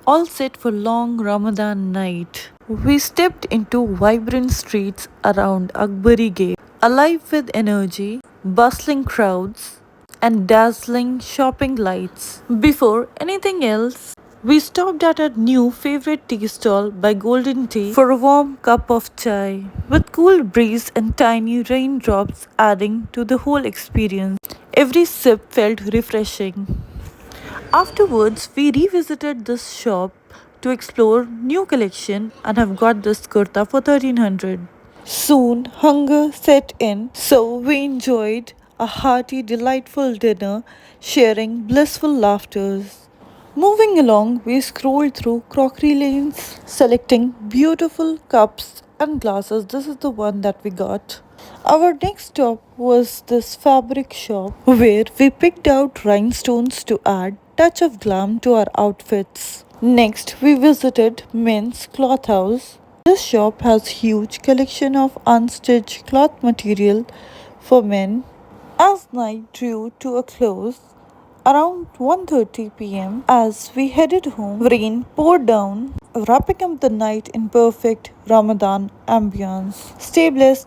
all set for long Ramadan night. We stepped into vibrant streets around Akbari Gate, alive with energy, bustling crowds, and dazzling shopping lights. Before anything else, we stopped at a new favorite tea stall by Golden Tea for a warm cup of chai, with cool breeze and tiny raindrops adding to the whole experience. Every sip felt refreshing. Afterwards, we revisited this shop to explore new collection and have got this kurta for 1300. Soon, hunger set in, so we enjoyed a hearty, delightful dinner, sharing blissful laughters. Moving along, we scrolled through crockery lanes, selecting beautiful cups and glasses. This is the one that we got. Our next stop was this fabric shop where we picked out rhinestones to add touch of glam to our outfits. Next, we visited Men's Cloth House. This shop has huge collection of unstitched cloth material for men. As night drew to a close, around 1:30 p.m., as we headed home, rain poured down, wrapping up the night in perfect Ramadan ambience. Stay blessed.